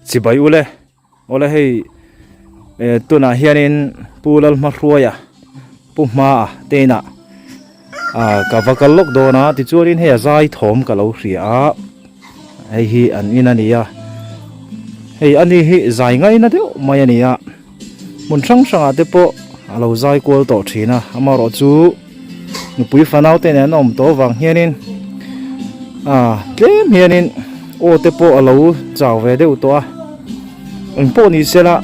chỉ bay ule hay tu na hianin pulal mahruaya puma te na ka vakal lok do na ti churin he zai thom ka lo hria hei hi an in ania hei ani hi zai ngai na deuh mai ania mun sang sanga te po alo zai kol to thina amaro chu nupui fanau te nen om to wang hianin tlem hianin o te po alo chaw ve deuh to a ang po ni sela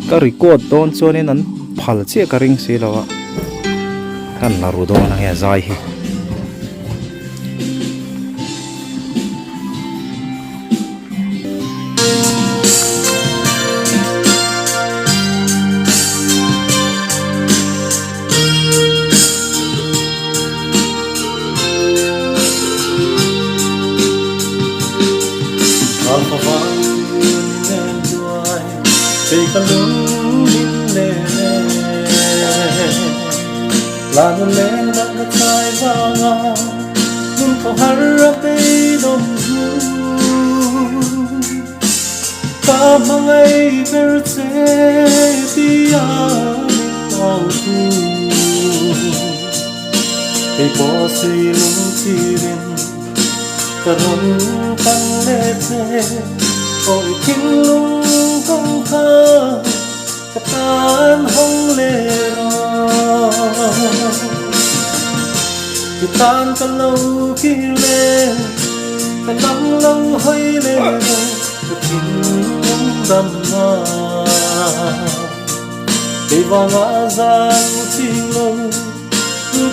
ka record ton chuanin an phal che ka ring se lawa kan la ru do na ya zai hi la no le na ka tai va mun ko harra pe dom ka mangai per se dia au tu pe po si lung chi rin ka ron pang le te oi kin lung kong kha ka tan hong le cái tan ta lâu kia lên ta nắng lâu hơi lên cái tình đầm na để vào ngã gian chi lâu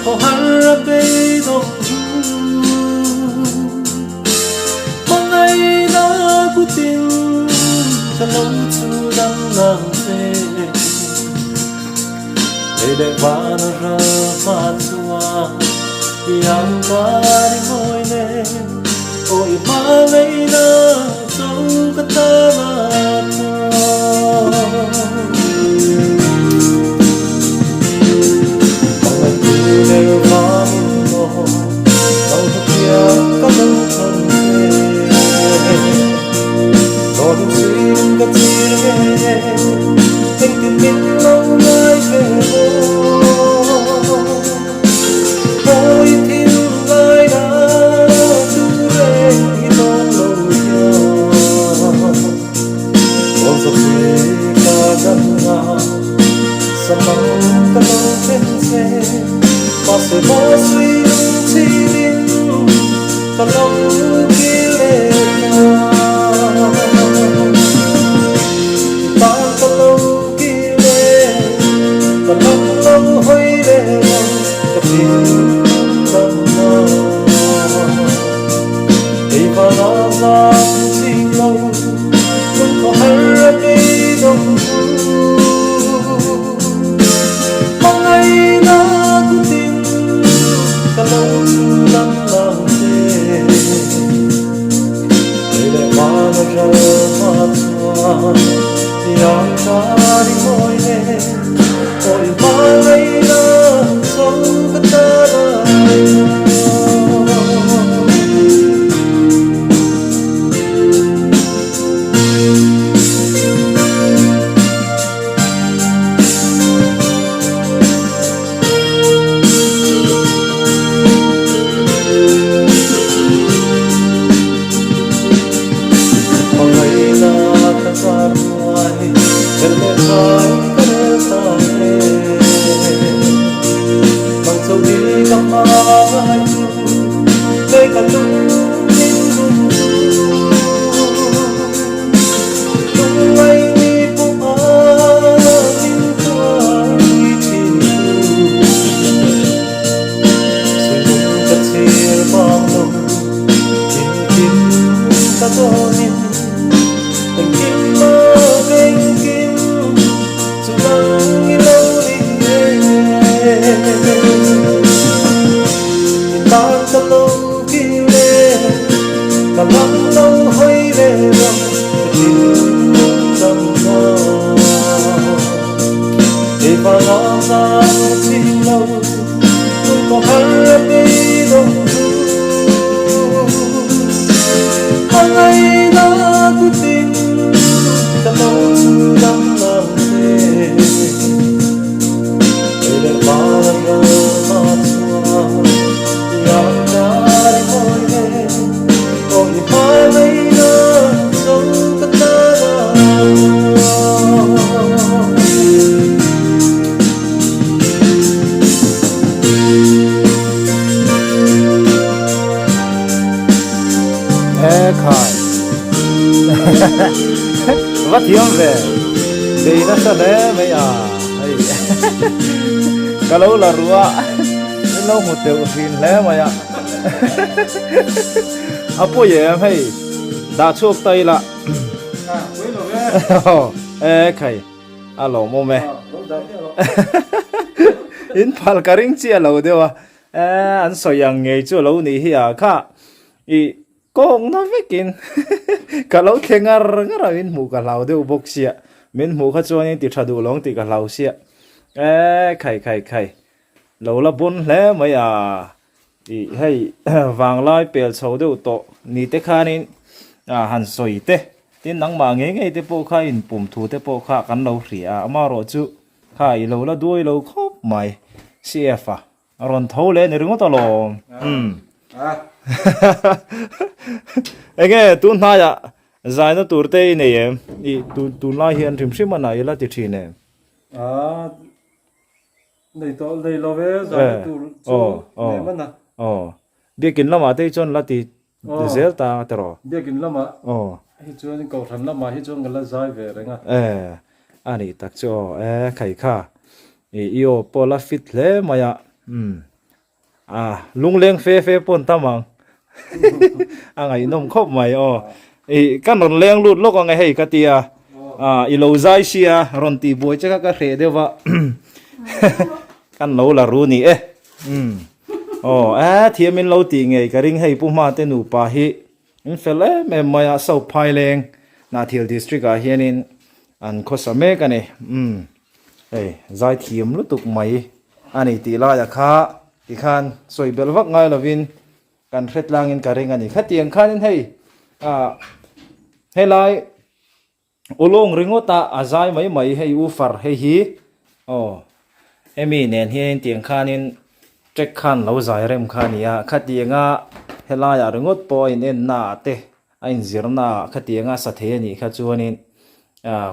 có hắn ra đây đâu mong ngày đã cố tình ta lâu chưa đang làm thế để vào ra mặt hoa yang pari moine oi malai na sau kata mata pangai tu le vam mo au kia ka dau thon se don sim ka tir ge ting tin min lo lai ve se bo suy chi din ka long ki le ta ka long ki le ka long hoi le ka tin tam na ei ba na za chi lo kun ko har pe dong mong ai na ku tin ka lâu lắm lòng thế để lại hoa nó rơi mặt hoa yang ta đi môi lên ôi ba lấy na sâu cái ta lại có hát đi đâu ngày na tu tin ta lâu chung đắm nam thế để ba lần ngơ mà xóa yang na đi môi hè ôi ba ngày na sống ta ta khai vắt hiếm về đi nó sẽ đấy mấy cái lâu là rùa lâu một tiểu phim lẽ mà bố gì em hay đã chuộc tay là khai alo mô mẹ in phal karing chia lâu đấy à anh soi yang nghe chưa lâu nỉ hi kha con nó phải kín cả lâu thiên ngà mình mua cả lâu đều bốc xịa mình mua khá cho nên thì thà đủ lòng thì cả lâu xịa khai lâu là bốn lẽ mấy thì hay vàng lai bèo sầu đều to nị tê khai nên hàn soi tê tin nắng mà nghe tê bộ khai in bùm thu tê bộ khai cắn lâu rỉ mà rồi chú khai lâu là đuôi lâu khóc mày CF rồi thâu lên đừng có tao lòng anh nghe tuần này giải nó tour tây này em tuần này hiện tìm xem mà này là tiệt này này to này lo về giải tour này mà na biết kinh lắm mà tây chọn là tiệt dễ ta rồi biết kinh lắm mà hết chọn cầu thần lắm mà hết chọn cái là giải về đấy nghe anh ấy tác cho khai kha iyo pola fit le maya lung leng phê pon tamang ngày nông khóc mày cái nón leng lụt lúc ngày hay cái tia lâu dài xia ron tì bùi chắc cái khề đều vậy cái lâu là ru nị thì mình lâu tì ngày cái ring hay puma tên nụ pa hi mình phải lấy mày mày sau phai leng na thiel district hiện in anh có sao mấy cái này dài thiềm lúc tục mày anh ấy tì la ya kha thì khan soi bel vak ngay là vin kan khet langin karing ani khatiang khanin hei helai ulong ringota azai mai hei ufar hei hi emi nen hian tiang khanin trek khan lo zai rem khania khatianga helai ringot point en na te ain zirna khatianga sathe ni kha chuanin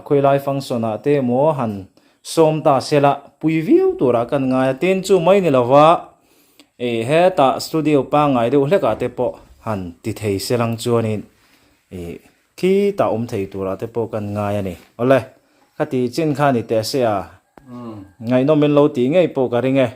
khoilai function te mo han somta sela puiviu tura kan nga ten chu mai ni lawa he ta studio pa ngai deuh hleka te po han ti thei selang chuanin khi ta thei tura te po kan ngai ani ole khati chin kha ni te se ngai no men lo ti ngei po ka ringe